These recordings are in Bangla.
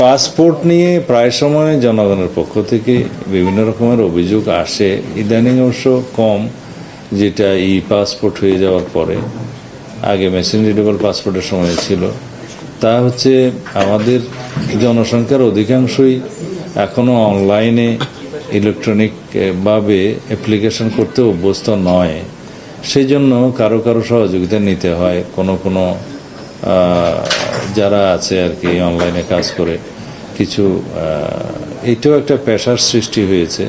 পাসপোর্ট নিয়ে প্রায় সময় জনগণের পক্ষ থেকে বিভিন্ন রকমের অভিযোগ আসে, ইদানিং অবশ্য কম, যেটা ই পাসপোর্ট হয়ে যাওয়ার পরে। আগে মেশিন রিডেবল পাসপোর্টের সময় ছিল। তা হচ্ছে আমাদের জনসংখ্যার অধিকাংশই এখনো অনলাইনে ইলেকট্রনিক ভাবে অ্যাপ্লিকেশন করতে অভ্যস্ত নয়। সেই জন্য কারো কারো সহযোগিতা নিতে হয়। কোনো যারা আছে আর কি অনলাইনে কাজ করে কিছু, এটাও একটা পেশার সৃষ্টি হয়েছে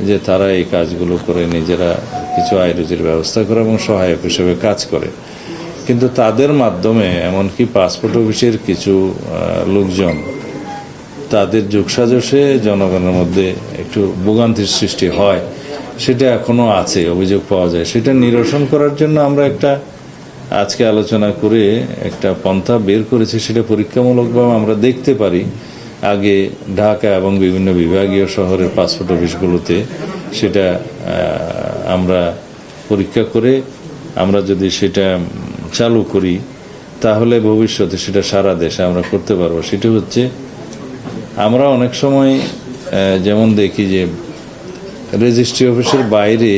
যে তারা এই কাজগুলো করে নিজেরা কিছু আয় রুজির ব্যবস্থা করে এবং সহায়ক হিসেবে কাজ করে। কিন্তু তাদের মাধ্যমে এমনকি পাসপোর্ট অফিসের কিছু লোকজন তাদের যোগসাজশে জনগণের মধ্যে একটু ভোগান্তির সৃষ্টি হয়, সেটা এখনো আছে, অভিযোগ পাওয়া যায়। সেটা নিরসন করার জন্য আমরা আজকে আলোচনা করে একটা পন্থা বের করেছি। সেটা পরীক্ষামূলকভাবে আমরা দেখতে পারি আগে ঢাকা এবং বিভিন্ন বিভাগীয় শহরের পাসপোর্ট অফিসগুলোতে সেটা আমরা পরীক্ষা করে আমরা যদি সেটা চালু করি তাহলে ভবিষ্যতে সেটা সারা দেশে আমরা করতে পারবো। সেটা হচ্ছে আমরা অনেক সময় যেমন দেখি যে রেজিস্ট্রি অফিসের বাইরে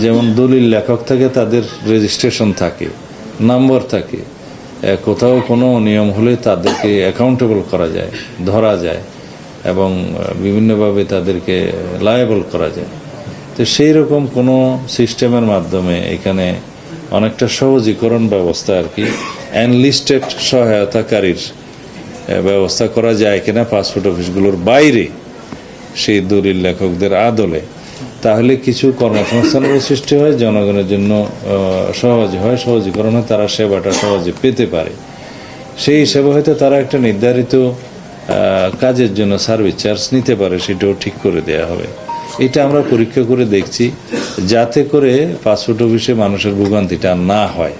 যেমন দলিল লেখক থাকে, তাদের রেজিস্ট্রেশন থাকে, নাম্বার থাকে, কোথাও কোনো নিয়ম হলে তাদেরকে অ্যাকাউন্টেবল করা যায়, ধরা যায় এবং বিভিন্নভাবে তাদেরকে লায়েবল করা যায়। তো সেই রকম কোনো সিস্টেমের মাধ্যমে এখানে অনেকটা সহজীকরণ ব্যবস্থা আর কি, এনলিস্টেড সহায়তাকারীর ব্যবস্থা করা যায় কিনা পাসপোর্ট অফিসগুলোর বাইরে সেই দলিল লেখকদের আদলে, তাহলে কিছু কর্মসংস্থানের সৃষ্টি হয়, জনগণের জন্য সহজ হয়, সহজীকরণ হয়, তারা সেবাটা সহজে পেতে পারে। সেই হিসেবে হয়তো তারা একটা নির্ধারিত কাজের জন্য সার্ভিস চার্জ নিতে পারে, সেটাও ঠিক করে দেয়া হবে। এটা আমরা পরীক্ষা করে দেখছি যাতে করে পাসপোর্ট অফিসে মানুষের ভোগান্তিটা না হয়।